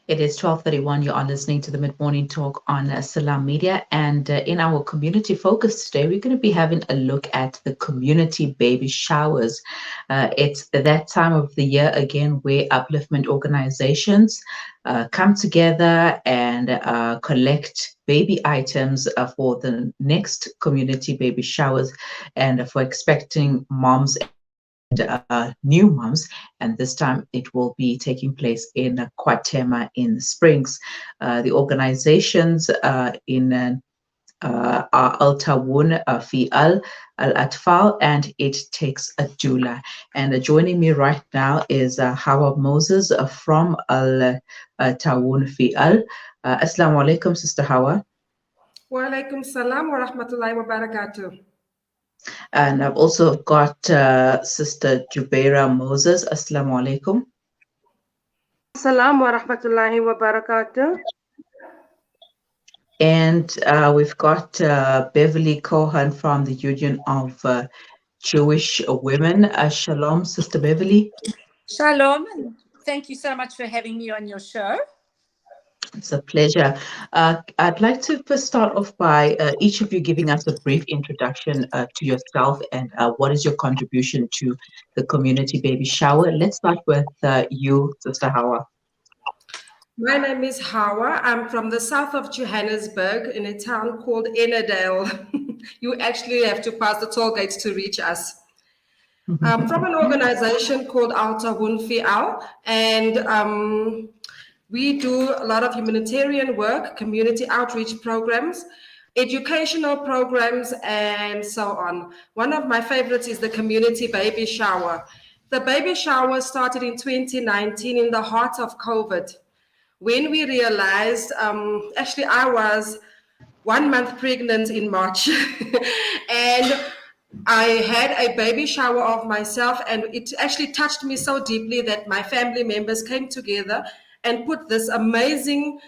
It is 12:31. You are listening to the Mid-Morning Talk on Salam Media. And in our community focus today, we're going to be having a look at the community baby showers. It's that time of the year, again, where upliftment organizations come together and collect baby items for the next community baby showers and for expecting moms new moms, and this time it will be taking place in Kwatema in Springs. The organizations are Al Tawun Fi Al Atfal, and it takes a doula. And joining me right now is Hawa Moses from Al Tawun Fi Al. Assalamu alaikum, Sister Hawa. Wa alaikum salam wa rahmatullahi wa barakatuh. And I've also got Sister Jubeira Moses. Assalamu alaikum. Salam wa rahmatullahi wa barakatuh. And we've got Beverly Cohen from the Union of Jewish Women. Shalom, Sister Beverly. Shalom, and thank you so much for having me on your show. It's a pleasure. I'd like to first start off by each of you giving us a brief introduction to yourself and what is your contribution to the community baby shower. Let's start with you, Sister Hawa. My name is Hawa. I'm from the south of Johannesburg in a town called Ennerdale. You actually have to pass the toll gates to reach us. I'm from an organization called Al Tawun Fi Al, and we do a lot of humanitarian work, community outreach programs, educational programs, and so on. One of my favorites is the community baby shower. The baby shower started in 2019 in the heart of COVID, when we realized, actually I was 1 month pregnant in March and I had a baby shower of myself, and it actually touched me so deeply that my family members came together and put this amazing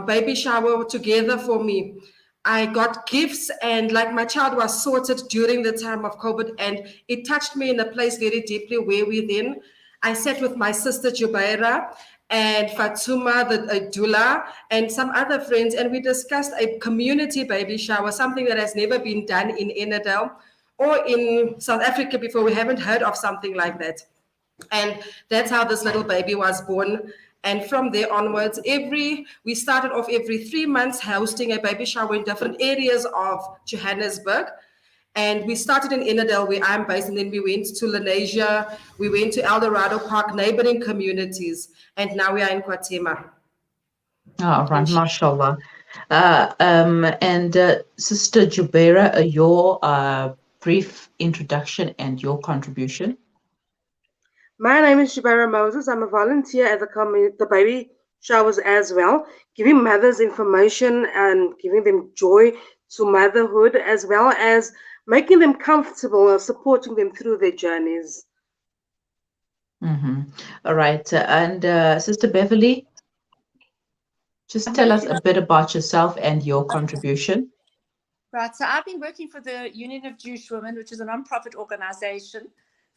baby shower together for me. I got gifts, and like my child was sorted during the time of COVID, and it touched me in a place very deeply where within I sat with my sister Jubeira and Fatuma, the doula, and some other friends, and we discussed a community baby shower, something that has never been done in Ennerdale or in South Africa before. We haven't heard of something like that. And that's how this little baby was born. And from there onwards, we started off every 3 months hosting a baby shower in different areas of Johannesburg. And we started in Ennerdale, where I'm based, and then we went to Lenasia, we went to Eldorado Park, neighboring communities, and now we are in Kwatema. Oh, right, mashallah. And Sister Jubeira, your brief introduction and your contribution. My name is Jubeira Moses. I'm a volunteer at the baby showers as well, giving mothers information and giving them joy to motherhood, as well as making them comfortable and supporting them through their journeys. All right. And Sister Beverly, just tell us a bit about yourself and your contribution. Right. So I've been working for the Union of Jewish Women, which is a non-profit organization,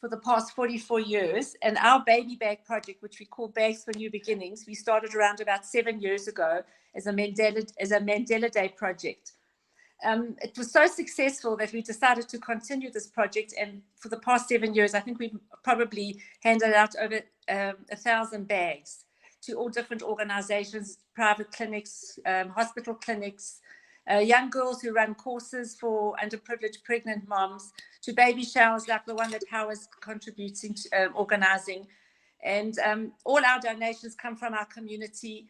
for the past 44 years. And our baby bag project, which we call Bags for New Beginnings, we started around about 7 years ago as a Mandela Day project. It was so successful that we decided to continue this project, and for the past 7 years, I think we've probably handed out over 1,000 bags to all different organizations, private clinics, hospital clinics, young girls who run courses for underprivileged pregnant moms, to baby showers like the one that Hawa's contributing to organizing. And all our donations come from our community.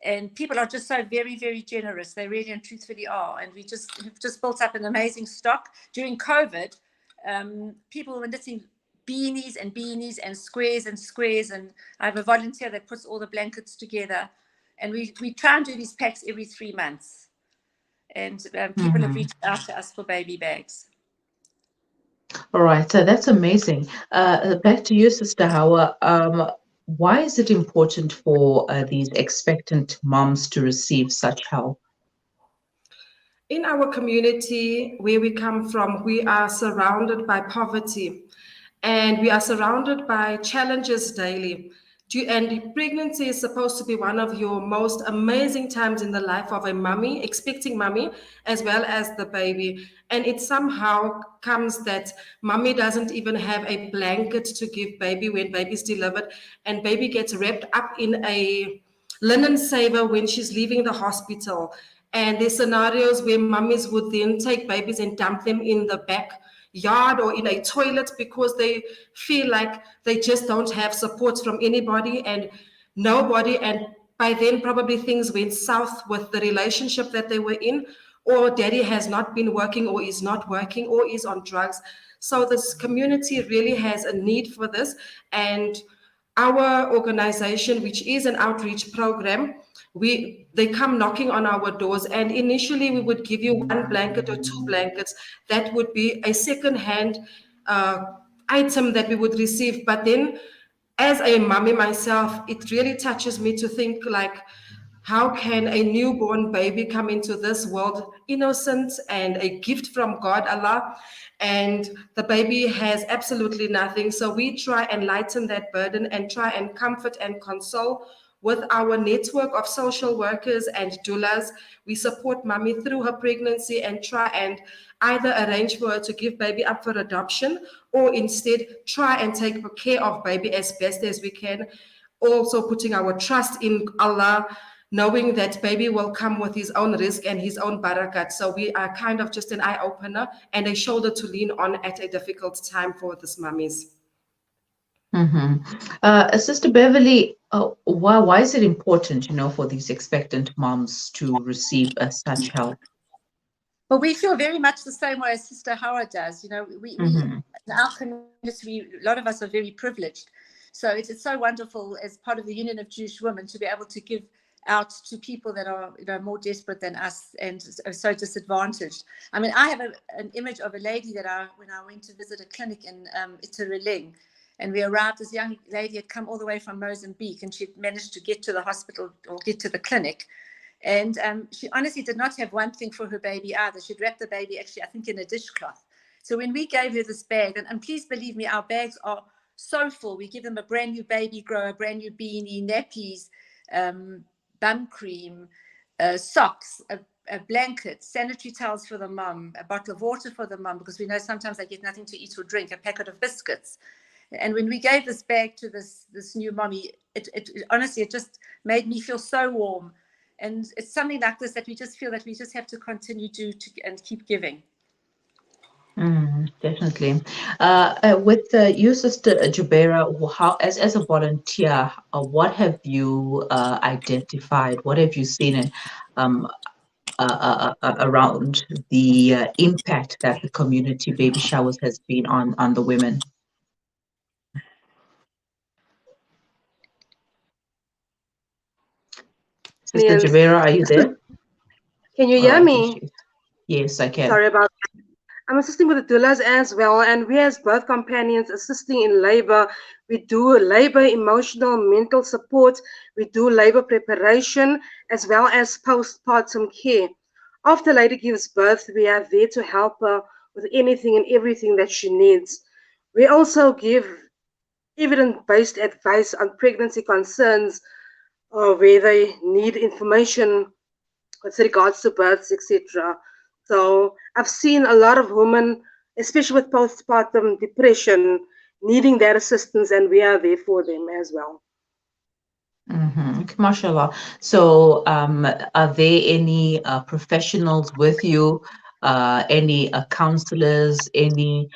And people are just so very, very generous. They really and truthfully are. And we've just built up an amazing stock. During COVID, people were knitting beanies and squares and squares. And I have a volunteer that puts all the blankets together. And we try and do these packs every 3 months. And people have reached out to us for baby bags. All right. So that's amazing. Back to you, Sister Hawa. Why is it important for these expectant moms to receive such help? In our community, where we come from, we are surrounded by poverty, and we are surrounded by challenges daily. And pregnancy is supposed to be one of your most amazing times in the life of a mummy, expecting mummy, as well as the baby. And it somehow comes that mummy doesn't even have a blanket to give baby when baby's delivered, and baby gets wrapped up in a linen saver when she's leaving the hospital. And there's scenarios where mummies would then take babies and dump them in the backyard or in a toilet because they feel like they just don't have support from anybody and nobody. And by then, probably things went south with the relationship that they were in, or daddy has not been working, or is not working, or is on drugs. So this community really has a need for this. And our organization, which is an outreach program, they come knocking on our doors, and initially we would give you one blanket or two blankets. That would be a second-hand item that we would receive. But then, as a mommy myself, it really touches me to think like, how can a newborn baby come into this world innocent and a gift from God, Allah, and the baby has absolutely nothing? So we try and lighten that burden and try and comfort and console with our network of social workers and doulas. We support mommy through her pregnancy and try and either arrange for her to give baby up for adoption, or instead try and take care of baby as best as we can. Also putting our trust in Allah, knowing that baby will come with his own risk and his own barakat. So we are kind of just an eye-opener and a shoulder to lean on at a difficult time for these mummies. Sister Beverly, why is it important, for these expectant moms to receive such help? Well, we feel very much the same way as Sister Hawa does. We in our community, a lot of us are very privileged. So it's so wonderful as part of the Union of Jewish Women to be able to give out to people that are more desperate than us and are so disadvantaged. I mean, I have an image of a lady that when I went to visit a clinic in Italy, and we arrived, this young lady had come all the way from Mozambique, and she'd managed to get to the hospital or get to the clinic. And she honestly did not have one thing for her baby either. She'd wrapped the baby, actually, I think, in a dishcloth. So when we gave her this bag, and please believe me, our bags are so full. We give them a brand new baby grower, a brand new beanie, nappies, bum cream, socks, a blanket, sanitary towels for the mum, a bottle of water for the mum, because we know sometimes they get nothing to eat or drink, a packet of biscuits. And when we gave this bag to this new mommy, it honestly, it just made me feel so warm. And it's something like this that we just feel that we just have to continue to and keep giving. Definitely. With you, Sister Jubeira, how, as a volunteer, what have you identified? What have you seen around the impact that the community baby showers has been on the women? Sister Jubeira, are you there? Can you hear me? Yes, I can. Sorry about that. I'm assisting with the doulas as well, and we as birth companions assisting in labor. We do labor, emotional, mental support. We do labor preparation as well as postpartum care. After lady gives birth, we are there to help her with anything and everything that she needs. We also give evidence-based advice on pregnancy concerns, where they need information with regards to births, etc. So I've seen a lot of women, especially with postpartum depression, needing that assistance, and we are there for them as well. Mashallah. So are there any professionals with you, any counselors, any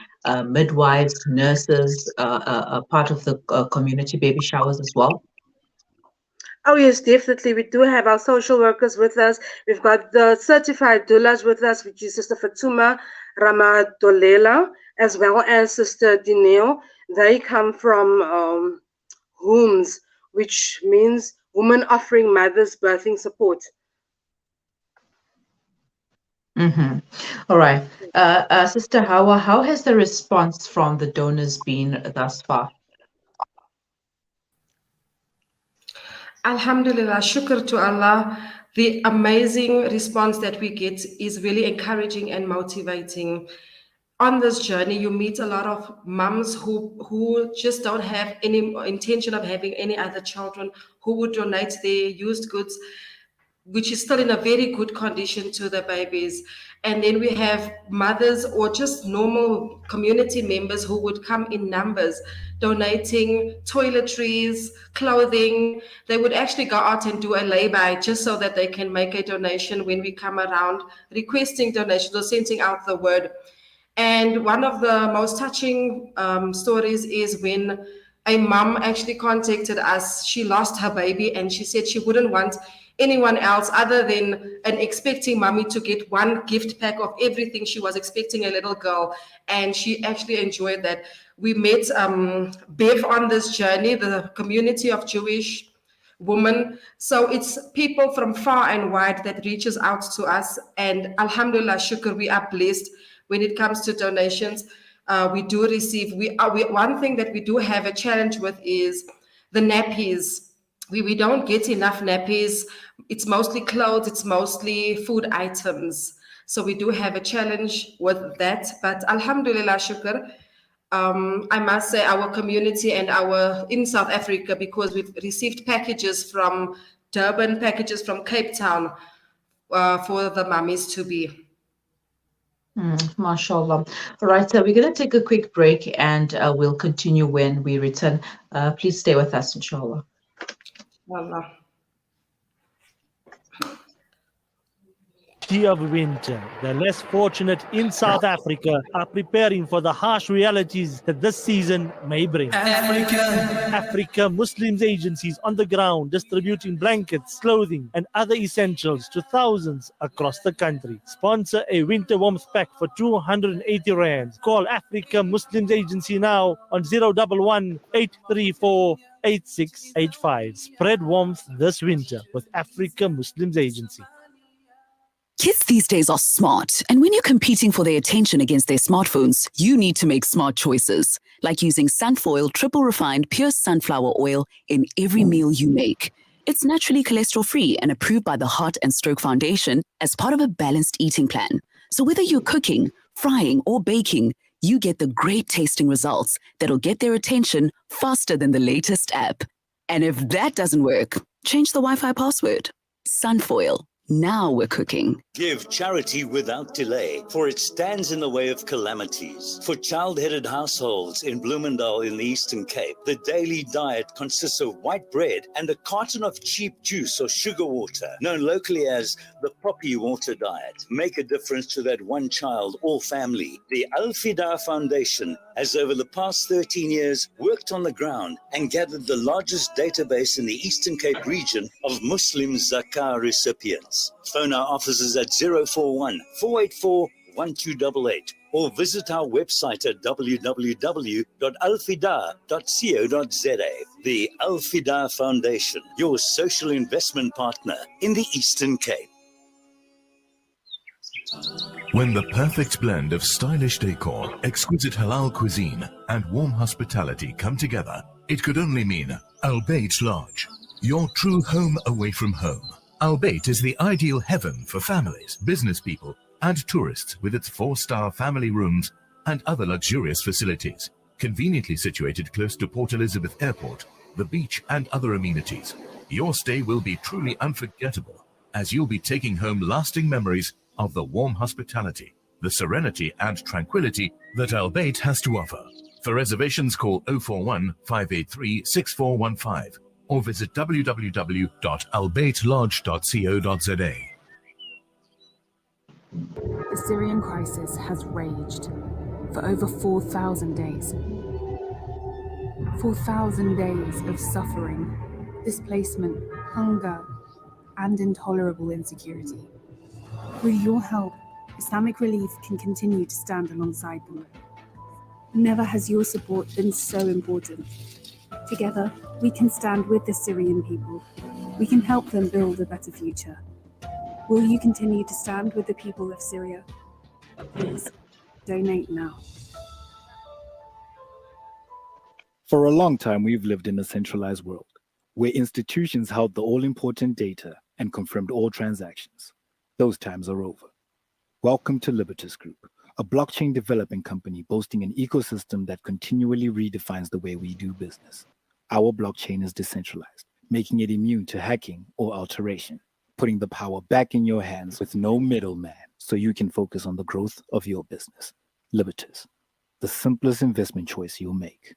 midwives, nurses, part of the community baby showers as well? Oh yes, definitely. We do have our social workers with us. We've got the certified doulas with us, which is Sister Fatuma Ramadolela, as well as Sister Dineo. They come from WOMS, which means Women Offering Mothers Birthing Support. All right. Sister Hawa, how has the response from the donors been thus far? Alhamdulillah, shukr to Allah. The amazing response that we get is really encouraging and motivating. on this journey, you meet a lot of mums who just don't have any intention of having any other children, who would donate their used goods, which is still in a very good condition, to the babies. And then we have mothers or just normal community members who would come in numbers, donating toiletries, clothing. They would actually go out and do a lay-by just so that they can make a donation when we come around, requesting donations or sending out the word. And one of the most touching stories is when a mom actually contacted us. She lost her baby and she said she wouldn't want anyone else other than an expecting mommy to get one gift pack of everything. She was expecting a little girl, and she actually enjoyed that. We met Bev on this journey, the community of Jewish women. So it's people from far and wide that reaches out to us. And alhamdulillah, shukr, we are blessed when it comes to donations. We do receive, one thing that we do have a challenge with is the nappies. We don't get enough nappies. It's mostly clothes, it's mostly food items. So we do have a challenge with that. But alhamdulillah, shukr, I must say our community and in South Africa, because we've received packages from Durban, packages from Cape Town for the mummies to be. MashaAllah. All right, so we're going to take a quick break and we'll continue when we return. Please stay with us, inshallah. Wallah. Of winter, the less fortunate in South Africa are preparing for the harsh realities that this season may bring. Africa Muslims agencies on the ground distributing blankets, clothing and other essentials to thousands across the country. Sponsor a winter warmth pack for 280 rands. Call Africa Muslims Agency now on 011 834 8685. Spread warmth this winter with Africa Muslims Agency. Kids these days are smart, and when you're competing for their attention against their smartphones, you need to make smart choices, like using Sunfoil triple refined pure sunflower oil in every meal you make. It's naturally cholesterol-free and approved by the Heart and Stroke Foundation as part of a balanced eating plan. So whether you're cooking, frying, or baking, you get the great tasting results that'll get their attention faster than the latest app. And if that doesn't work, change the Wi-Fi password. Sunfoil. Now we're cooking. Give charity without delay, for it stands in the way of calamities. For child-headed households in Bloemendal in the Eastern Cape, the daily diet consists of white bread and a carton of cheap juice or sugar water, known locally as the poppy water diet. Make a difference to that one child or family. The Al-Fida Foundation has over the past 13 years worked on the ground and gathered the largest database in the Eastern Cape region of Muslim zakah recipients. Phone our offices at 041 484 1288 or visit our website at www.alfida.co.za. The Al-Fida Foundation, your social investment partner in the Eastern Cape. When the perfect blend of stylish decor, exquisite halal cuisine, and warm hospitality come together, it could only mean Al-Bayt Lodge, your true home away from home. Al-Bayt is the ideal heaven for families, business people, and tourists with its 4-star family rooms and other luxurious facilities, conveniently situated close to Port Elizabeth Airport, the beach, and other amenities. Your stay will be truly unforgettable, as you'll be taking home lasting memories of the warm hospitality, the serenity and tranquility that Al-Bayt has to offer. For reservations, call 041 583 6415 or visit www.albaytlodge.co.za. The Syrian crisis has raged for over 4,000 days. 4,000 days of suffering, displacement, hunger, and intolerable insecurity. With your help, Islamic Relief can continue to stand alongside them. Never has your support been so important. Together, we can stand with the Syrian people. We can help them build a better future. Will you continue to stand with the people of Syria? Please, donate now. For a long time, we've lived in a centralized world, where institutions held the all-important data and confirmed all transactions. Those times are over. Welcome to Libertas Group, a blockchain development company boasting an ecosystem that continually redefines the way we do business. Our blockchain is decentralized, making it immune to hacking or alteration, putting the power back in your hands with no middleman so you can focus on the growth of your business. Libertas, the simplest investment choice you'll make.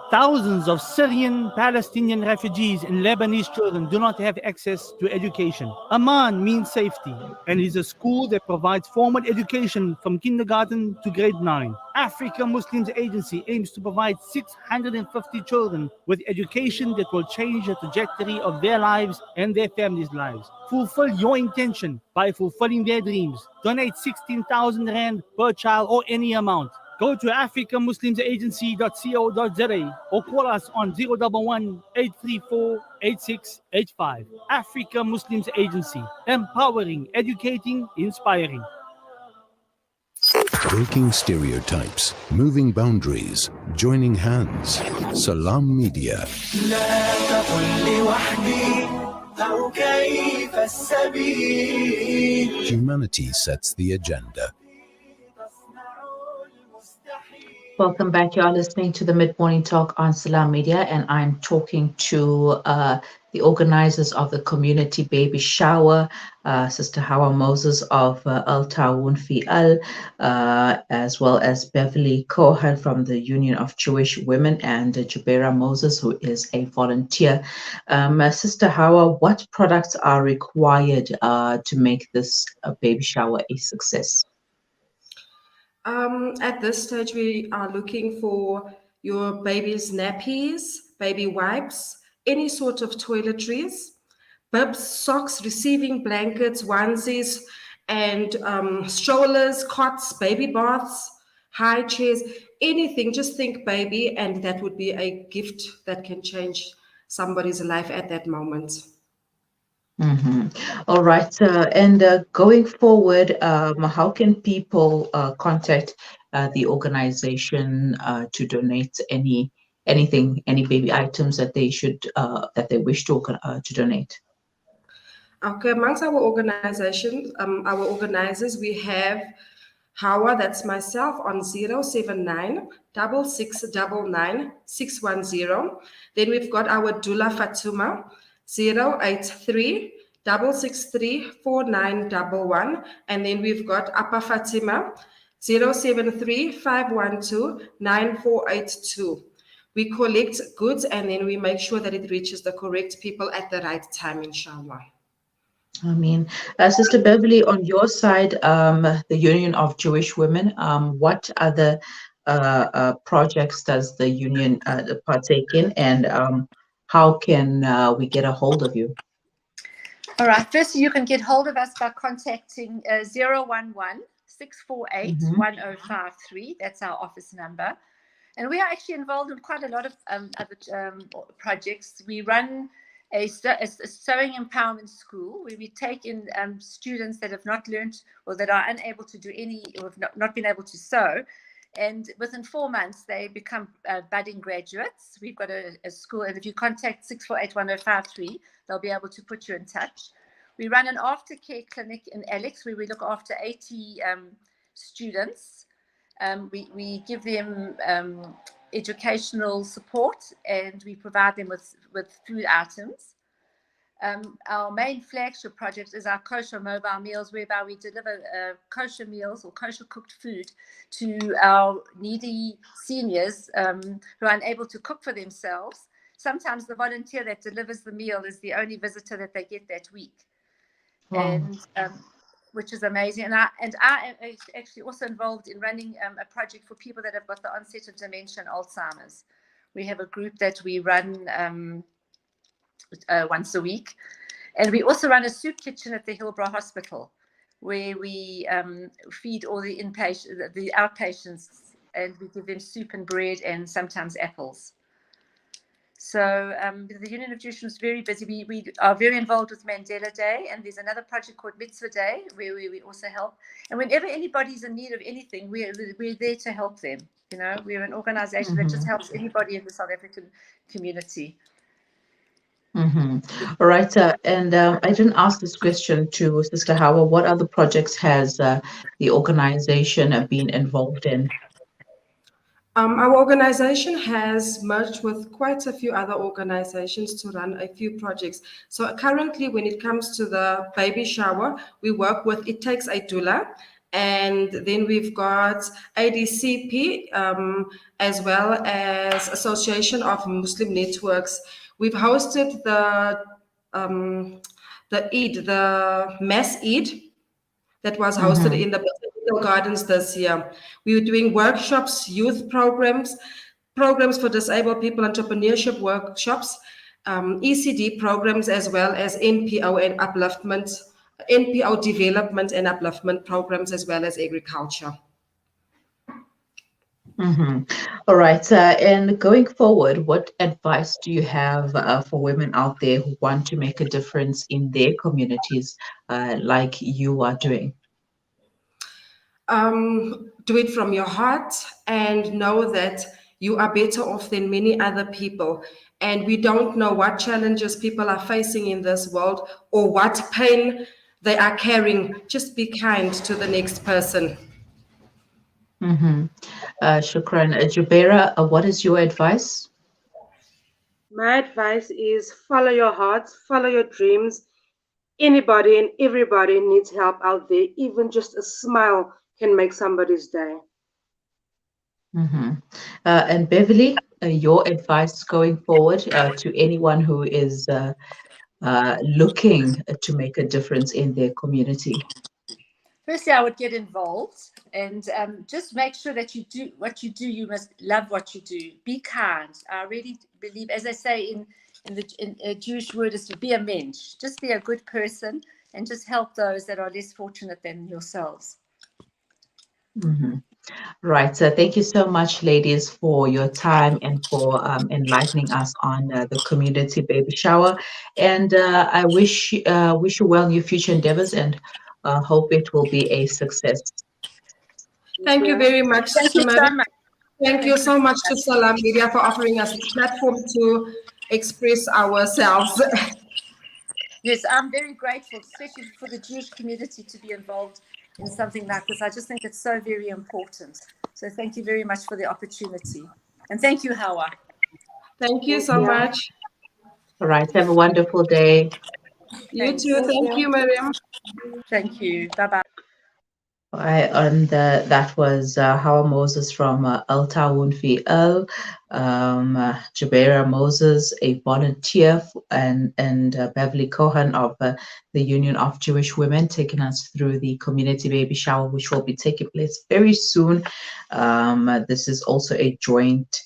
Thousands of Syrian Palestinian refugees and Lebanese children do not have access to education. Amman means safety and is a school that provides formal education from kindergarten to grade 9. Africa Muslims Agency aims to provide 650 children with education that will change the trajectory of their lives and their families' lives. Fulfill your intention by fulfilling their dreams. Donate 16,000 Rand per child or any amount. Go to africamuslimsagency.co.za or call us on 011 834 8685. Africa Muslims Agency, empowering, educating, inspiring. Breaking stereotypes, moving boundaries, joining hands. Salam Media. Humanity sets the agenda. Welcome back. You are listening to the Mid-Morning Talk on Salam Media, and I'm talking to the organizers of the community baby shower, Sister Hawa Moses of Al Ta'awun Fi Al, as well as Beverly Cohen from the Union of Jewish Women, and Jubeira Moses, who is a volunteer. Sister Hawa, what products are required to make this baby shower a success? At this stage, we are looking for your baby's nappies, baby wipes, any sort of toiletries, bibs, socks, receiving blankets, onesies, and strollers, cots, baby baths, high chairs, anything. Just think baby, and that would be a gift that can change somebody's life at that moment. Mm-hmm. All right. And going forward, how can people contact the organization to donate anything, any baby items that they should that they wish to donate? Okay, amongst our organization, our organizers, we have Hawa, that's myself, on 079 6699 610. Then we've got our Dula Fatuma, 083 663 4911. And then we've got Appa Fatima, 073 512 9482. We collect goods and then we make sure that it reaches the correct people at the right time, inshallah. I mean, Sister Beverly, on your side, the Union of Jewish Women, what other projects does the union partake in, and how can we get a hold of you? All right. First, you can get hold of us by contacting 011 648 1053. That's our office number. And we are actually involved in quite a lot of other projects. We run a sewing empowerment school where we take in students that have not learned or that are unable to do any or have not been able to sew. And within 4 months, they become budding graduates. We've got a school, and if you contact 6481053, they'll be able to put you in touch. We run an aftercare clinic in Alex where we look after 80 students. We give them educational support, and we provide them with food items. Our main flagship project is our kosher mobile meals, whereby we deliver kosher meals or kosher cooked food to our needy seniors who are unable to cook for themselves. Sometimes the volunteer that delivers the meal is the only visitor that they get that week. Wow. And which is amazing. And I am actually also involved in running a project for people that have got the onset of dementia and Alzheimer's. We have a group that we run once a week. And we also run a soup kitchen at the Hillbrow Hospital, where we feed all the outpatients, and we give them soup and bread and sometimes apples. So the Union of Jewish is very busy. We are very involved with Mandela Day, and there's another project called Mitzvah Day where we also help. And whenever anybody's in need of anything, we're there to help them. You know, we're an organization that just helps anybody in the South African community. All right, and I didn't ask this question to Sister Hawa. What other projects has the organization been involved in? Our organization has merged with quite a few other organizations to run a few projects. So currently, when it comes to the baby shower, we work with It Takes a Doula, and then we've got ADCP, as well as Association of Muslim Networks. We've hosted the Eid, the mass Eid, that was hosted in the Botanical Gardens this year. We were doing workshops, youth programs, programs for disabled people, entrepreneurship workshops, ECD programs, as well as NPO and upliftment, NPO development and upliftment programs, as well as agriculture. All right, and going forward, what advice do you have for women out there who want to make a difference in their communities, like you are doing? Do it from your heart and know that you are better off than many other people. And we don't know what challenges people are facing in this world or what pain they are carrying. Just be kind to the next person. Shukran. Jubeira, what is your advice? My advice is follow your hearts, follow your dreams. Anybody and everybody needs help out there. Even just a smile can make somebody's day. And Beverly, your advice going forward to anyone who is looking to make a difference in their community? Firstly, I would get involved and just make sure that you do what you do. You must love what you do. Be kind. I really believe, as I say in a Jewish word, is to be a mensch. Just be a good person and just help those that are less fortunate than yourselves. Right. So thank you so much, ladies, for your time and for enlightening us on the community baby shower. And I wish you well in your future endeavors and hope it will be a success. Thank you very much, Thank you so much. Thank you so much to Salam Media for offering us this platform to express ourselves. Yes, I'm very grateful, especially for the Jewish community, to be involved in something like this. I just think it's so very important. So thank you very much for the opportunity. And thank you, Hawa. Thank you so much. All right. Have a wonderful day. You too. Thank you, Miriam. Thank you. Bye-bye. That was Hawa Moses from El Tawun Fi El, Jubeira Moses, a volunteer, and Beverly Cohen of the Union of Jewish Women, taking us through the community baby shower, which will be taking place very soon. This is also a joint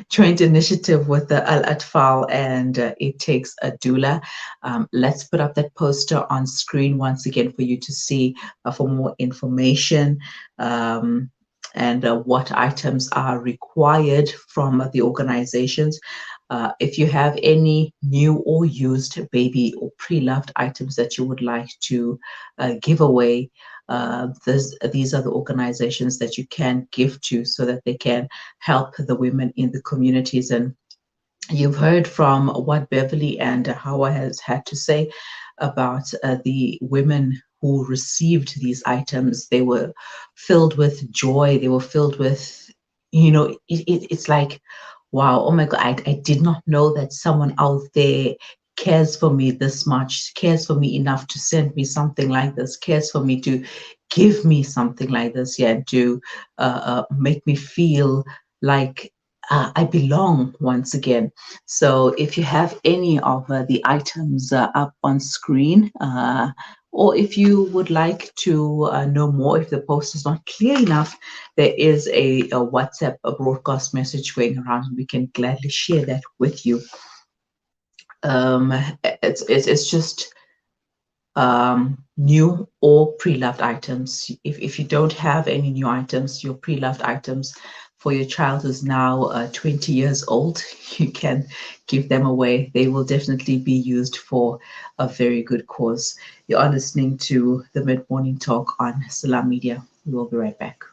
joint initiative with the Al Atfal and It Takes a Doula. Let's put up that poster on screen once again for you to see for more information and what items are required from the organizations. If you have any new or used baby or pre-loved items that you would like to give away, these are the organizations that you can give to so that they can help the women in the communities. And you've heard from what Beverly and Hawa has had to say about the women who received these items. They were filled with joy. They were filled with, it's like, wow, oh my God, I did not know that someone out there cares for me this much, cares for me enough to send me something like this, cares for me to give me something like this, to make me feel like I belong once again. So if you have any of the items up on screen, or if you would like to know more, if the post is not clear enough, there is a WhatsApp broadcast message going around, and we can gladly share that with you. It's just new or pre-loved items. If you don't have any new items, your pre-loved items for your child who's now 20 years old, you can give them away. They will definitely be used for a very good cause. You are listening to the Mid-Morning Talk on Salam Media. We will be right back.